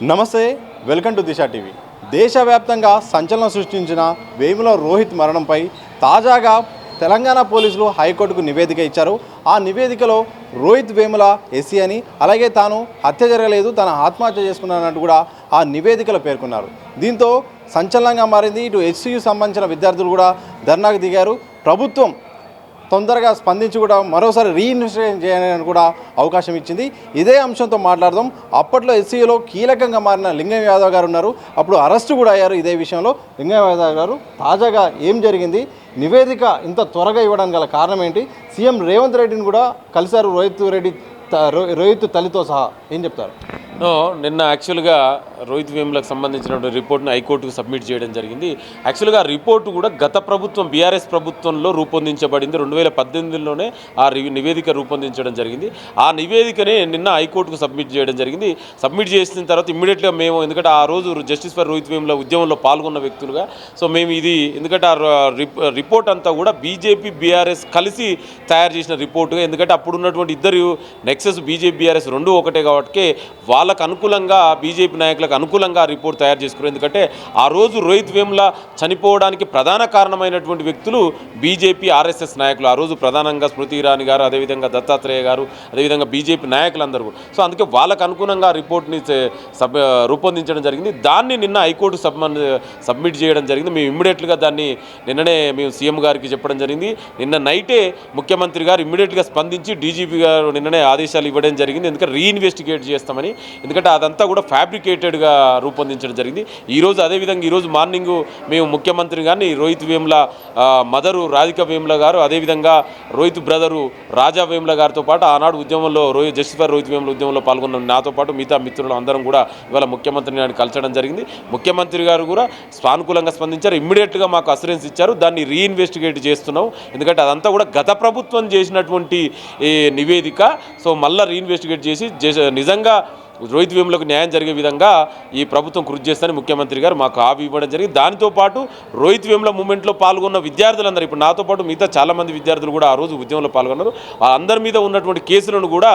నమస్తే, welcome to Disha TV. దేశవ్యాప్తంగా సంచలనం సృష్టించిన వేముల రోహిత్ మరణంపై తాజాగా తెలంగాణ పోలీసులు హైకోర్టుకు నివేదిక ఇచ్చారు. ఆ నివేదికలో రోహిత్ వేముల ఎస్సీ అని, అలాగే తాను హత్య జరగలేదు, తన ఆత్మహత్య చేసుకున్నానంటూ కూడా ఆ నివేదికలో పేర్కొన్నారు. దీంతో సంచలనంగా మారింది. ఇటు ఎస్సీయు సంబంధించిన విద్యార్థులు కూడా ధర్నాకు దిగారు. ప్రభుత్వం తొందరగా స్పందించి కూడా మరోసారి రీఇన్వెస్టిగేషన్ చేయాలని కూడా అవకాశం ఇచ్చింది. ఇదే అంశంతో మాట్లాడదాం. అప్పట్లో ఎస్సీలో కీలకంగా మారిన లింగం యాదవ్ గారు ఉన్నారు. అప్పుడు అరెస్టు కూడా అయ్యారు ఇదే విషయంలో. లింగం యాదవ్ గారు, తాజాగా ఏం జరిగింది, నివేదిక ఇంత త్వరగా ఇవ్వడానికి గల కారణం ఏంటి, సీఎం రేవంత్ రెడ్డిని కూడా కలిశారు రోహిత్ తల్లితో సహా, ఏం చెప్తారు? నిన్న యాక్చువల్గా రోహిత్ వేములకు సంబంధించిన రిపోర్ట్ను హైకోర్టుకు సబ్మిట్ చేయడం జరిగింది. యాక్చువల్గా ఆ రిపోర్టు కూడా గత ప్రభుత్వం బీఆర్ఎస్ ప్రభుత్వంలో రూపొందించబడింది. 2018లోనే ఆ నివేదిక రూపొందించడం జరిగింది. ఆ నివేదికనే నిన్న హైకోర్టుకు సబ్మిట్ చేయడం జరిగింది. సబ్మిట్ చేసిన తర్వాత ఇమ్మీడియట్గా మేము, ఎందుకంటే ఆ రోజు జస్టిస్ ఫర్ రోహిత్ వేముల ఉద్యమంలో పాల్గొన్న వ్యక్తులుగా, సో మేము ఇది, ఎందుకంటే ఆ రిపోర్ట్ అంతా కూడా బీజేపీ బీఆర్ఎస్ కలిసి తయారు చేసిన రిపోర్టుగా, ఎందుకంటే అప్పుడు ఉన్నటువంటి ఇద్దరు నెక్సెస్ బీజేపీ బీఆర్ఎస్ రెండు ఒకటే కాబట్టి వాళ్ళకు అనుకూలంగా, బీజేపీ నాయకులకు అనుకూలంగా రిపోర్ట్ తయారు చేసుకున్నారు. ఎందుకంటే ఆ రోజు రోహిత్ వేముల చనిపోవడానికి ప్రధాన కారణమైనటువంటి వ్యక్తులు బీజేపీ ఆర్ఎస్ఎస్ నాయకులు. ఆ రోజు ప్రధానంగా స్మృతి ఇరానీ గారు, అదేవిధంగా దత్తాత్రేయ గారు, అదేవిధంగా బీజేపీ నాయకులందరూ. సో అందుకే వాళ్ళకు అనుగుణంగా రిపోర్ట్ని రూపొందించడం జరిగింది. దాన్ని నిన్న హైకోర్టు సబ్మిట్ చేయడం జరిగింది. మేము ఇమ్మీడియట్గా దాన్ని నిన్ననే మేము సీఎం గారికి చెప్పడం జరిగింది. నిన్న నైటే ముఖ్యమంత్రి గారు ఇమ్మీడియట్గా స్పందించి డీజీపీ గారు నిన్ననే ఆదేశాలు ఇవ్వడం జరిగింది. ఎందుకంటే రీఇన్వెస్టిగేట్ చేస్తామని, ఎందుకంటే అదంతా కూడా ఫ్యాబ్రికేటెడ్గా రూపొందించడం జరిగింది. ఈరోజు అదేవిధంగా ఈరోజు మార్నింగ్ మేము ముఖ్యమంత్రి గారిని, రోహిత్ వేముల మదరు రాధిక వేముల గారు, అదేవిధంగా రోహిత్ బ్రదరు రాజా వేముల గారితో పాటు ఆనాడు ఉద్యమంలో జస్టిస్ ఫర్ రోహిత్ వేముల ఉద్యమంలో పాల్గొన్న నాతో పాటు మిగతా మిత్రులు అందరం కూడా ఇవాళ ముఖ్యమంత్రిని గారిని కలిసడం జరిగింది. ముఖ్యమంత్రి గారు కూడా సానుకూలంగా స్పందించారు. ఇమ్మీడియట్గా మాకు అసూరెన్స్ ఇచ్చారు, దాన్ని రీఇన్వెస్టిగేట్ చేస్తున్నాం, ఎందుకంటే అదంతా కూడా గత ప్రభుత్వం చేసినటువంటి నివేదిక. సో మళ్ళీ రీఇన్వెస్టిగేట్ చేసి నిజంగా రోహిత్ వేములకు న్యాయం జరిగే విధంగా ఈ ప్రభుత్వం కృషి చేస్తారని ముఖ్యమంత్రి గారు మాకు హామీ ఇవ్వడం జరిగింది. దానితో పాటు రోహిత్ వేముల మూమెంట్లో పాల్గొన్న విద్యార్థులందరూ, ఇప్పుడు నాతో పాటు మిగతా చాలామంది విద్యార్థులు కూడా ఆ రోజు ఉద్యమంలో పాల్గొన్నారు. వాళ్ళందరి మీద ఉన్నటువంటి కేసులను కూడా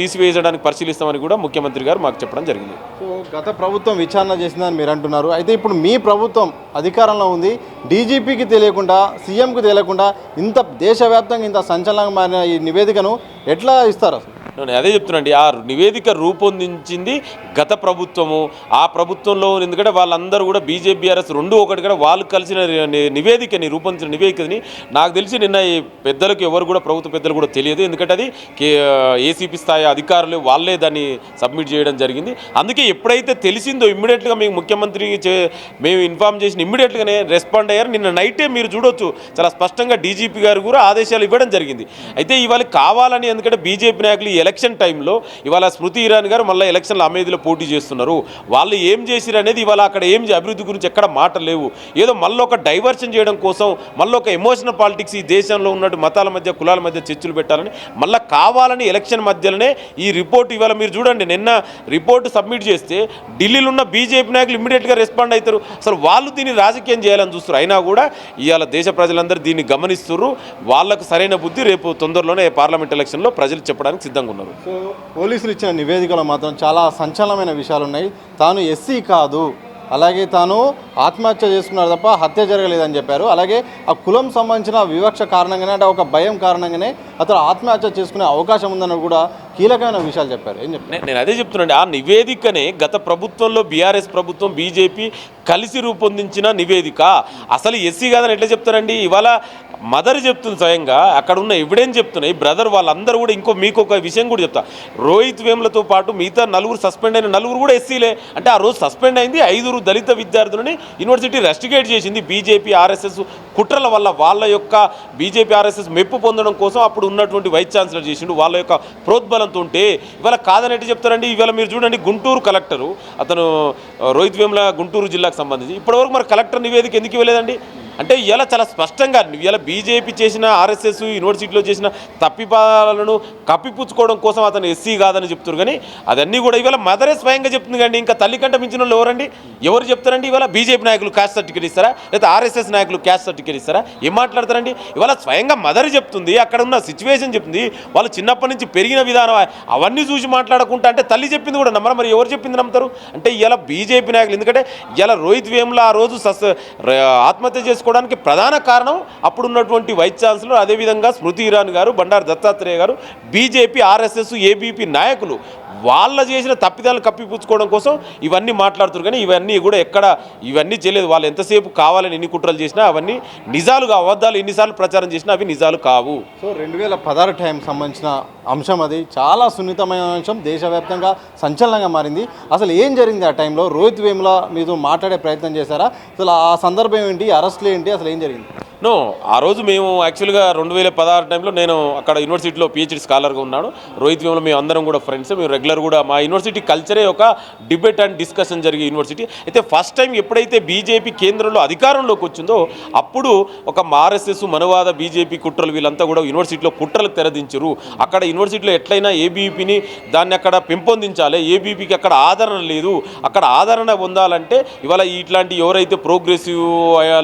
తీసివేయడానికి పరిశీలిస్తామని కూడా ముఖ్యమంత్రి గారు మాకు చెప్పడం జరిగింది. సో గత ప్రభుత్వం విచారణ చేసిందని మీరు అంటున్నారు. అయితే ఇప్పుడు మీ ప్రభుత్వం అధికారంలో ఉంది. డీజీపీకి తెలియకుండా, సీఎంకి తెలియకుండా ఇంత దేశవ్యాప్తంగా ఇంత సంచలనంగా మారిన ఈ నివేదికను ఎట్లా ఇస్తారు? నేను అదే చెప్తున్నాండి, ఆ నివేదిక రూపొందించింది గత ప్రభుత్వము. ఆ ప్రభుత్వంలో, ఎందుకంటే వాళ్ళందరూ కూడా బీజేపీ బీఆర్ఎస్ రెండు ఒకటి కూడా వాళ్ళు కలిసిన రూపొందించిన నివేదికని నాకు తెలిసి నిన్న ఈ పెద్దలకు ఎవరు కూడా, ప్రభుత్వ పెద్దలు కూడా తెలియదు. ఎందుకంటే అది ఏసీపీ స్థాయి అధికారులు వాళ్ళే దాన్ని సబ్మిట్ చేయడం జరిగింది. అందుకే ఎప్పుడైతే తెలిసిందో ఇమ్మీడియట్గా మేము ముఖ్యమంత్రికి మేము ఇన్ఫామ్ చేసిన ఇమ్మీడియట్గానే రెస్పాండ్ అయ్యారు. నిన్న నైటే మీరు చూడొచ్చు, చాలా స్పష్టంగా డీజీపీ గారు కూడా ఆదేశాలు ఇవ్వడం జరిగింది. అయితే ఇవాళ కావాలని, ఎందుకంటే బీజేపీ నాయకులు ఎలక్షన్ టైంలో ఇవాళ స్మృతి ఇరానీ గారు మళ్ళీ ఎలక్షన్ల అమేధిలో పోటీ చేస్తున్నారు. వాళ్ళు ఏం చేసిరు అనేది ఇవాళ అక్కడ ఏం అభివృద్ధి గురించి ఎక్కడ మాట లేవు. ఏదో మళ్ళీ ఒక డైవర్షన్ చేయడం కోసం, మళ్ళీ ఒక ఎమోషనల్ పాలిటిక్స్, ఈ దేశంలో ఉన్నట్టు మతాల మధ్య, కులాల మధ్య చర్చలు పెట్టాలని మళ్ళీ కావాలని ఎలక్షన్ మధ్యలోనే ఈ రిపోర్ట్ ఇవాళ మీరు చూడండి, నిన్న రిపోర్టు సబ్మిట్ చేస్తే ఢిల్లీలో ఉన్న బీజేపీ నాయకులు ఇమ్మీడియట్గా రెస్పాండ్ అవుతారు. అసలు వాళ్ళు దీన్ని రాజకీయం చేయాలని చూస్తారు. అయినా కూడా ఇవాళ దేశ ప్రజలందరూ దీన్ని గమనిస్తున్నారు. వాళ్ళకు సరైన బుద్ధి రేపు తొందరలోనే పార్లమెంట్ ఎలక్షన్లో ప్రజలు చెప్పడానికి సిద్ధంగా ఉన్నారు. సో పోలీసులు ఇచ్చిన నివేదికలో మాత్రం చాలా సంచలనమైన విషయాలు ఉన్నాయి. తాను ఎస్సీ కాదు, అలాగే తాను ఆత్మహత్య చేసుకున్నారు తప్ప హత్య జరగలేదని చెప్పారు. అలాగే ఆ కులం సంబంధించిన వివక్ష కారణంగానే, అంటే ఒక భయం కారణంగానే అతను ఆత్మహత్య చేసుకునే అవకాశం ఉందని కూడా కీలకమైన విషయాలు చెప్పారు. ఏం చెప్పారు? నేను అదే చెప్తున్నాండి, ఆ నివేదికనే గత ప్రభుత్వంలో బీఆర్ఎస్ ప్రభుత్వం బీజేపీ కలిసి రూపొందించిన నివేదిక. అసలు ఎస్సీ కాదని ఎట్లా చెప్తారండి? ఇవాళ మదర్ చెప్తుంది, స్వయంగా అక్కడ ఉన్న ఎవిడెన్స్ చెప్తున్నాయి, బ్రదర్ వాళ్ళందరూ కూడా. మీకు ఒక విషయం కూడా చెప్తా, రోహిత్ వేములతో పాటు మిగతా నలుగురు సస్పెండ్ అయిన నలుగురు కూడా ఎస్సీలే. అంటే ఆ రోజు సస్పెండ్ అయింది 5 దళిత విద్యార్థులని యూనివర్సిటీ రెస్టిగేట్ చేసింది. బీజేపీ ఆర్ఎస్ఎస్ కుట్రల వల్ల, వాళ్ళ యొక్క బీజేపీ ఆర్ఎస్ఎస్ మెప్పు పొందడం కోసం అప్పుడు ఉన్నటువంటి వైస్ ఛాన్సలర్ చేసిండు, వాళ్ళ యొక్క ప్రోద్బలంతో ఉంటే ఇవాళ కాదనట్టు చెప్తారండి. ఇవాళ మీరు చూడండి, గుంటూరు కలెక్టరు, అతను రోహిత్ వేముల గుంటూరు జిల్లాకు సంబంధించి ఇప్పటివరకు మరి కలెక్టర్ నివేదిక ఎందుకు ఇవ్వలేదండి? అంటే ఇలా చాలా స్పష్టంగా ఇలా బీజేపీ చేసిన ఆర్ఎస్ఎస్ యూనివర్సిటీలో చేసిన తప్పిపాలను కప్పిపుచ్చుకోవడం కోసం అతను ఎస్సీ కాదని చెప్తారు. కానీ అదన్నీ కూడా ఇవాళ మదరే స్వయంగా చెప్తుంది. కానీ ఇంకా తల్లి కంటే మించిన వాళ్ళు ఎవరండి? ఎవరు చెప్తారండి? ఇవాళ బీజేపీ నాయకులు క్యాస్ట్ సర్టిఫికేట్ ఇస్తారా, లేదా ఆర్ఎస్ఎస్ నాయకులు క్యాస్ట్ సర్టిఫికేట్ ఇస్తారా? ఏం మాట్లాడతారండి? ఇవాళ స్వయంగా మదర్ చెప్తుంది, అక్కడ ఉన్న సిచ్యువేషన్ చెప్తుంది, వాళ్ళు చిన్నప్పటి నుంచి పెరిగిన విధానం అవన్నీ చూసి మాట్లాడకుండా అంటే తల్లి చెప్పింది కూడా నమ్మరు. మరి ఎవరు చెప్పింది నమ్ముతారు? అంటే ఇలా బీజేపీ నాయకులు, ఎందుకంటే ఇలా రోహిత్ వేముల ఆ రోజు ఆత్మహత్య చేసుకోవడానికి ప్రధాన కారణం అప్పుడున్నటువంటి వైస్ ఛాన్సలర్, అదేవిధంగా స్మృతి ఇరానీ గారు, బండారు దత్తాత్రేయ గారు, బీజేపీ ఆర్ఎస్ఎస్ ఏబీపీ నాయకులు వాళ్ళ చేసిన తప్పిదాలను కప్పిపుచ్చుకోవడం కోసం ఇవన్నీ మాట్లాడుతారు. కానీ ఇవన్నీ కూడా ఇవన్నీ చేయలేదు. వాళ్ళు ఎంతసేపు కావాలని ఎన్ని కుట్రలు చేసినా అవన్నీ నిజాలుగా, అబద్ధాలు ఎన్నిసార్లు ప్రచారం చేసినా అవి నిజాలు కావు. సో 2016 టైం సంబంధించిన అంశం అది చాలా సున్నితమైన అంశం, దేశవ్యాప్తంగా సంచలనంగా మారింది. అసలు ఏం జరిగింది ఆ టైంలో? రోహిత్ వేముల మీద మాట్లాడే ప్రయత్నం చేశారా? అసలు ఆ సందర్భం ఏంటి, అరెస్టులు ఏంటి, అసలు ఏం జరిగింది? ఆ రోజు మేము యాక్చువల్గా 2016 టైంలో నేను అక్కడ యూనివర్సిటీలో పిహెచ్డి స్కాలర్గా ఉన్నాను. రోహిత్ వేముల మేము అందరం కూడా ఫ్రెండ్స్, మేము రెగ్యులర్ కూడా మా యూనివర్సిటీ కల్చరే ఒక డిబేట్ అండ్ డిస్కషన్ జరిగే యూనివర్సిటీ. అయితే ఫస్ట్ టైం ఎప్పుడైతే బీజేపీ కేంద్రంలో అధికారంలోకి వచ్చిందో అప్పుడు ఒక ఆర్ఎస్ఎస్ మనవాద బీజేపీ కుట్రలు వీళ్ళంతా కూడా యూనివర్సిటీలో కుట్రలకు తెరదించరు. అక్కడ యూనివర్సిటీలో ఎట్లయినా ఏబీపీని దాన్ని అక్కడ పెంపొందించాలి, ఏబీపీకి అక్కడ ఆదరణ లేదు, అక్కడ ఆదరణ పొందాలంటే ఇవాళ ఇట్లాంటి ఎవరైతే ప్రోగ్రెసివ్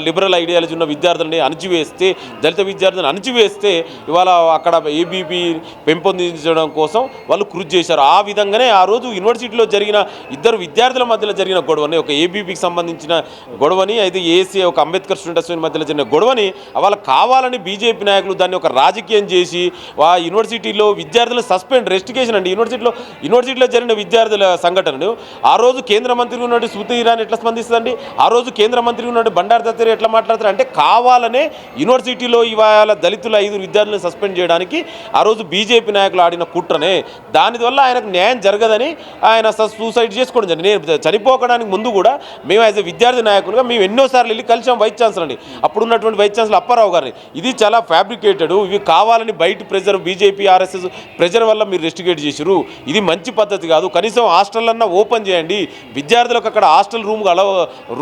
లిబరల్ ఐడియాలజీ ఉన్న విద్యార్థులని అణచివేస్తే, దళిత విద్యార్థులను అణచివేస్తే ఇవాళ అక్కడ ఏబీపీ పెంపొందించడం కోసం వాళ్ళు కృషి చేశారు. ఆ విధంగానే ఆ రోజు యూనివర్సిటీలో జరిగిన ఇద్దరు విద్యార్థుల మధ్యలో జరిగిన గొడవని, ఒక ఏబీపీకి సంబంధించిన గొడవని, అయితే ఏసీ ఒక అంబేద్కర్ స్టూడెంట్ అసోసియేషన్ మధ్యలో జరిగిన గొడవని వాళ్ళ కావాలని బీజేపీ నాయకులు దాన్ని ఒక రాజకీయం చేసి ఆ యూనివర్సిటీలో విద్యార్థులను సస్పెండ్, రెస్టికేషన్ అండి. యూనివర్సిటీలో జరిగిన విద్యార్థుల సంఘటనను ఆ రోజు కేంద్ర మంత్రి ఉన్నట్టు స్మృతి ఇరానీ ఎట్లా స్పందిస్తుందండి? ఆ రోజు కేంద్ర మంత్రి ఉన్నట్టు బండారు దత్తాత్రేయ ఎట్లా మాట్లాడతారు? అంటే కావాలని యూనివర్సిటీలో ఇవాళ దళితుల 5 విద్యార్థులను సస్పెండ్ చేయడానికి ఆ రోజు బీజేపీ నాయకులు ఆడిన కుట్రనే. దానివల్ల ఆయనకు న్యాయం జరగదని ఆయన సూసైడ్ చేసుకోవడం జరిగింది. నేను చనిపోకడానికి ముందు కూడా మేము యాజ్ ఎ విద్యార్థి నాయకులుగా మేము ఎన్నోసార్లు వెళ్ళి కలిసాం వైస్ ఛాన్సలర్ అండి, అప్పుడున్నటువంటి వైస్ ఛాన్సలర్ అప్పారావు గారిని. ఇది చాలా ఫ్యాబ్రికేటెడ్, ఇవి కావాలని బయట ప్రెజర్, బీజేపీ ఆర్ఎస్ఎస్ ప్రెజర్ వల్ల మీరు రెస్టిగేట్ చేసిరు, ఇది మంచి పద్ధతి కాదు, కనీసం హాస్టల్లన్నా ఓపెన్ చేయండి, విద్యార్థులకు అక్కడ హాస్టల్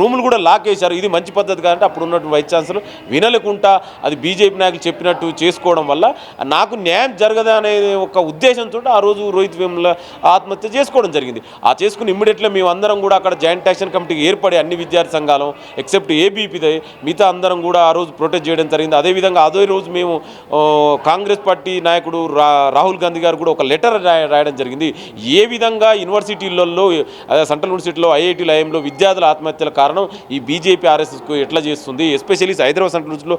రూములు కూడా లాక్ వేశారు, ఇది మంచి పద్ధతి కాదంటే అప్పుడు ఉన్నటువంటి వైస్ ఛాన్సలర్ వినలేకుండా అది బీజేపీ నాయకులు చెప్పినట్టు చేసుకోవడం వల్ల నాకు న్యాయం జరగదా అనే ఒక ఉద్దేశంతో ఆ రోజు రోహిత్ వేముల ఆత్మహత్య చేసుకోవడం జరిగింది. ఆ చేసుకుని ఇమ్మీడియట్లీ మేము అందరం కూడా అక్కడ జాయింట్ యాక్షన్ కమిటీకి ఏర్పడి అన్ని విద్యార్థి సంఘాలు ఎక్సెప్ట్ ఏబీపీదే మిగతా అందరం కూడా ఆ రోజు ప్రొటెస్ట్ చేయడం జరిగింది. అదేవిధంగా అదే రోజు మేము కాంగ్రెస్ పార్టీ నాయకుడు రాహుల్ గాంధీ గారు కూడా ఒక లెటర్ రాయడం జరిగింది. ఏ విధంగా యూనివర్సిటీలలో, సెంట్రల్ యూనివర్సిటీలో, ఐఐటీలో, ఐఎంలో విద్యార్థుల ఆత్మహత్యల కారణం ఈ బీజేపీ ఆర్ఎస్ఎస్కు ఎట్లా చేస్తుంది, ఎస్పెషల్లీ హైదరాబాద్ సెంట్రల్ యూనివర్సిటీలో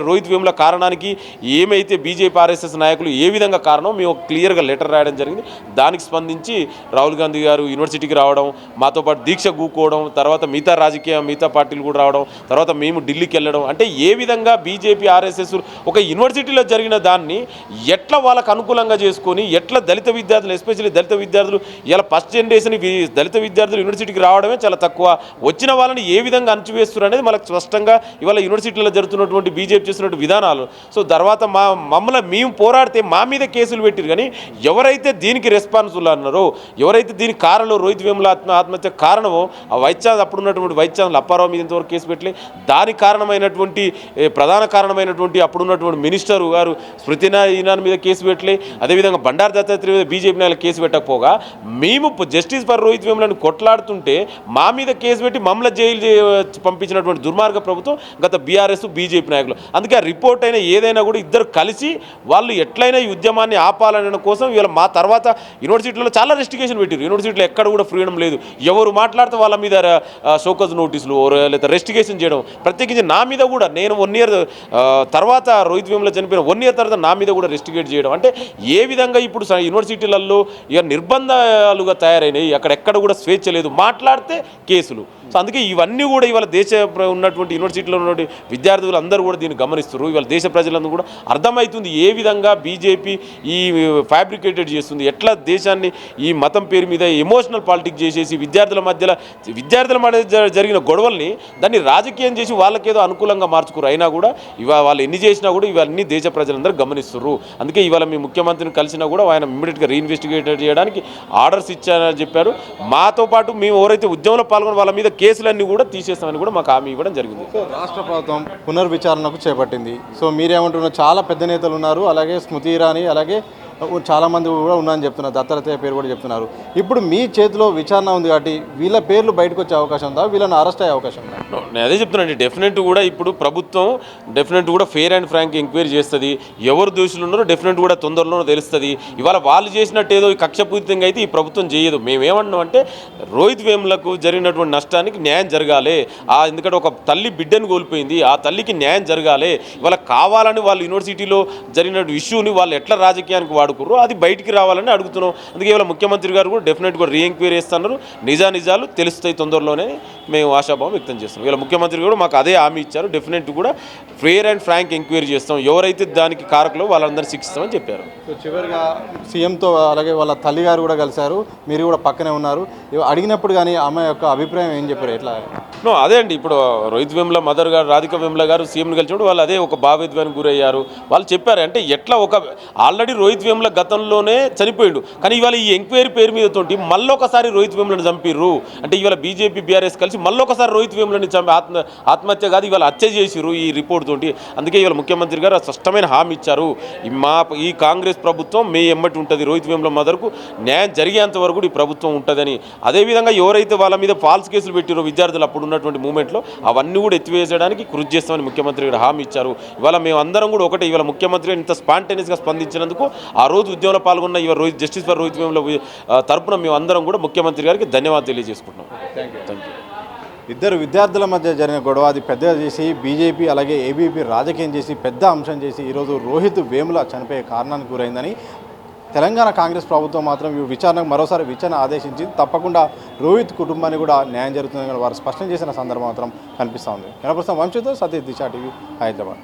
రోహిత్ వేముల కారణానికి ఏమైతే బీజేపీ ఆర్ఎస్ఎస్ నాయకులు ఏ విధంగా కారణం మేము క్లియర్గా లెటర్ రాయడం జరిగింది. దానికి స్పందించి రాహుల్ గాంధీ గారు యూనివర్సిటీకి రావడం, మాతో పాటు దీక్ష కూకోవడం, తర్వాత మిగతా పార్టీలు కూడా రావడం, తర్వాత మేము ఢిల్లీకి వెళ్ళడం, అంటే ఏ విధంగా బీజేపీ ఆర్ఎస్ఎస్ ఒక యూనివర్సిటీలో జరిగిన దాన్ని ఎట్లా వాళ్ళకు అనుకూలంగా చేసుకొని ఎట్లా దళిత విద్యార్థులు, ఎస్పెషల్లీ దళిత విద్యార్థులు, ఇలా ఫస్ట్ జనరేషన్ దళిత విద్యార్థులు యూనివర్సిటీకి రావడమే చాలా తక్కువ, వచ్చిన వాళ్ళని ఏ విధంగా అణచివేస్తున్నారు అనేది మనకు స్పష్టంగా ఇవాళ యూనివర్సిటీలో జరుగుతున్నటువంటి బీజేపీ చేస్తున్నటువంటి విధానాలు. సో తర్వాత మమ్మల్ని మేము పోరాడితే మా మీద కేసులు పెట్టారు. కానీ ఎవరైతే దీనికి రెస్పాన్సిబుల్ అన్నారో, ఎవరైతే దీనికి కారణం రోహిత్ వేముల ఆత్మహత్య కారణమో ఆ అప్పుడున్నటువంటి వైస్ ఛాన్సలర్ అప్పారావు మీద ఇంతవరకు కేసు పెట్టలే. దానికి కారణమైనటువంటి ప్రధాన కారణమైనటువంటి అప్పుడున్నటువంటి మినిస్టర్ గారు స్మృతి ఇరానీ మీద కేసు పెట్టలే. అదేవిధంగా బండారు దత్తాత్రేయ మీద బీజేపీ నాయకులు కేసు పెట్టకపోగా మేము జస్టిస్ ఫర్ రోహిత్ వేములను కొట్లాడుతుంటే మా మీద కేసు పెట్టి మమ్మల్ని జైలు పంపించినటువంటి దుర్మార్గ ప్రభుత్వం గత బీఆర్ఎస్ బీజేపీ నాయకులు. అందుకే ఆ రిపోర్ట్ అయినా ఏదైనా కూడా ఇద్దరు కలిసి వాళ్ళు ఎట్లయినా ఈ ఉద్యమాన్ని ఆపాలనే కోసం ఇవాళ మా తర్వాత యూనివర్సిటీలో చాలా రెస్ట్రిక్షన్ పెట్టారు. యూనివర్సిటీలో ఎక్కడ కూడా ఫ్రీడమ్ లేదు, ఎవరు మాట్లాడితే వాళ్ళ మీద షోకజ్ నోటీసులు లేదా రెస్ట్రిక్షన్ చేయడం. ప్రత్యేకించి నా మీద కూడా నేను 1 ఇయర్ తర్వాత రోహిత్ వేముల చనిపోయిన 1 ఇయర్ తర్వాత నా మీద కూడా రెస్ట్రిక్ట్ చేయడం. అంటే ఏ విధంగా ఇప్పుడు యూనివర్సిటీలలో ఇక నిర్బంధాలుగా తయారైనాయి, అక్కడెక్కడ కూడా స్వేచ్ఛ లేదు, మాట్లాడితే కేసులు. సో అందుకే ఇవన్నీ కూడా ఇవాళ ఉన్నటువంటి యూనివర్సిటీలో ఉన్నటువంటి విద్యార్థులు అందరూ కూడా దీన్ని గమనిస్తున్నారు. ఇవాళ దేశ ప్రజలందరూ కూడా అర్థమవుతుంది ఏ విధంగా బీజేపీ ఈ ఫ్యాబ్రికేటెడ్ చేస్తుంది, ఎట్లా దేశాన్ని ఈ మతం పేరు మీద ఎమోషనల్ పాలిటిక్స్ చేసేసి విద్యార్థుల మధ్య జరిగిన గొడవల్ని దాన్ని రాజకీయం చేసి వాళ్ళకేదో అనుకూలంగా మార్చుకోరు. అయినా కూడా వాళ్ళు ఎన్ని చేసినా కూడా ఇవన్నీ దేశ ప్రజలందరూ గమనిస్తున్నారు. అందుకే ఇవాళ మీ ముఖ్యమంత్రిని కలిసినా కూడా ఆయన ఇమ్మీడియట్గా రీఇన్వెస్టిగేట్ చేయడానికి ఆర్డర్స్ ఇచ్చారని చెప్పారు. మాతో పాటు మేము ఎవరైతే ఉద్యమంలో పాల్గొన్న వాళ్ళ మీద కేసులన్నీ కూడా తీసేస్తామని కూడా మాకు హామీ ఇవ్వడం జరిగింది. రాష్ట్ర ప్రభుత్వం పునర్విచారణకు చేపట్టింది. సో మీరేమంటున్నారు, చాలా పెద్ద నేతలు ఉన్నారు, అలాగే స్మృతి ఇరానీ, అలాగే చాలామంది కూడా ఉన్నారని చెప్తున్నారు, దత్తాత్రేయ పేరు కూడా చెప్తున్నారు. ఇప్పుడు మీ చేతిలో విచారణ ఉంది కాబట్టి వీళ్ళ పేర్లు బయటకు వచ్చే అవకాశం ఉందా, వీళ్ళని అరెస్ట్ అయ్యే అవకాశం ఉందా? నేను అదే చెప్తున్నానండి, డెఫినెట్ కూడా ఇప్పుడు ప్రభుత్వం డెఫినెట్ కూడా ఫెయిర్ అండ్ ఫ్రాంక్ ఎంక్వైరీ చేస్తుంది. ఎవరు దోషులు ఉన్నారో డెఫినెట్ కూడా తొందరలోనే తెలుస్తుంది. ఇవాళ వాళ్ళు చేసినట్టు ఏదో కక్షపూరితంగా అయితే ఈ ప్రభుత్వం చేయదు. మేమేమన్నాం అంటే రోహిత్ వేములకు జరిగినటువంటి నష్టానికి న్యాయం జరగాలి. ఎందుకంటే ఒక తల్లి బిడ్డను కోల్పోయింది, ఆ తల్లికి న్యాయం జరగాలి. ఇవాళ కావాలని వాళ్ళు యూనివర్సిటీలో జరిగిన ఇష్యూని వాళ్ళు ఎట్లా రాజకీయానికి వాడుకుర్రో అది బయటికి రావాలని అడుగుతున్నాం. అందుకే ఇవాళ ముఖ్యమంత్రి గారు కూడా డెఫినెట్ కూడా రీఎంక్వైరీ చేస్తున్నారు. నిజాలు తెలుస్తాయి తొందరలోనే మేము ఆశాభావం వ్యక్తం చేస్తున్నాం. ఇలా ముఖ్యమంత్రి కూడా మాకు అదే హామీ ఇచ్చారు, డెఫినెట్ కూడా ఫెయిర్ అండ్ ఫ్రాంక్ ఎంక్వైరీ చేస్తాం, ఎవరైతే దానికి కారకులో వాళ్ళందరినీ శిక్షిస్తామని చెప్పారు. సో చివరిగా సీఎంతో అలాగే వాళ్ళ తల్లిగారు కూడా కలిశారు, మీరు కూడా పక్కనే ఉన్నారు. అడిగినప్పుడు కానీ ఆమె యొక్క అభిప్రాయం ఏం చెప్పారు, ఎట్లా? అదే అండి, ఇప్పుడు రోహిత్ వేముల మదర్ గారు రాధిక వేముల గారు సీఎంని కలిసినప్పుడు వాళ్ళు అదే ఒక భావోద్వేగానికి గురయ్యారు. వాళ్ళు చెప్పారు అంటే ఎట్లా ఒక ఆల్రెడీ రోహిత్ వేముల గతంలోనే చనిపోయిండు, కానీ ఇవాళ ఈ ఎంక్వైరీ పేరు మీద తోటి మళ్ళొకసారి రోహిత్ వేములను చంపిర్రు అంటే ఇవాళ బీజేపీ బీఆర్ఎస్ కలిసి మళ్ళొకసారి రోహిత్ వేములని చంపి ఆత్మహత్య కాదు ఇవాళ హత్య చేసిర్రు ఈ రిపోర్ట్ తోటి. అందుకే ఇవాళ ముఖ్యమంత్రి గారు స్పష్టమైన హామీ ఇచ్చారు, ఈ కాంగ్రెస్ ప్రభుత్వం మే ఎమ్మటి ఉంటుంది, రోహిత్ వేముల మదర్కు న్యాయం జరిగేంత వరకు ఈ ప్రభుత్వం ఉంటుందని. అదేవిధంగా ఎవరైతే వాళ్ళ మీద ఫాల్స్ కేసులు పెట్టిరో విద్యార్థులు అప్పుడు ఉన్నటువంటి మూమెంట్లో అవన్నీ కూడా ఎత్తివేసేయడానికి కృషి చేస్తామని ముఖ్యమంత్రి గారు హామీ ఇచ్చారు. ఇవాళ మేము అందరం కూడా ఒకటే, ఇవాళ ముఖ్యమంత్రి ఇంత స్పాంటేనియస్గా స్పందించినందుకు ఆ రోజు ఉద్యమంలో పాల్గొన్న ఇవాళ జస్టిస్ ఫర్ రోహిత్ వేముల తరపున మేము అందరం కూడా ముఖ్యమంత్రి గారికి ధన్యవాదాలు తెలియజేసుకుంటున్నాం. Thank you. ఇద్దరు విద్యార్థుల మధ్య జరిగిన గొడవ అది పెద్దగా చేసి బీజేపీ అలాగే ఏబీపీ రాజకీయం చేసి పెద్ద అంశం చేసి ఈరోజు రోహిత్ వేముల చనిపోయే కారణానికి గురైందని తెలంగాణ కాంగ్రెస్ ప్రభుత్వం మాత్రం విచారణకు మరోసారి విచారణ ఆదేశించి తప్పకుండా రోహిత్ కుటుంబాన్ని కూడా న్యాయం జరుగుతుందని వారు స్పష్టం చేసిన సందర్భం మాత్రం కనిపిస్తూ ఉంది. కనపరుస్తున్న వంశీతో సతీష్, దిశ టీవీ, హైదరాబాద్.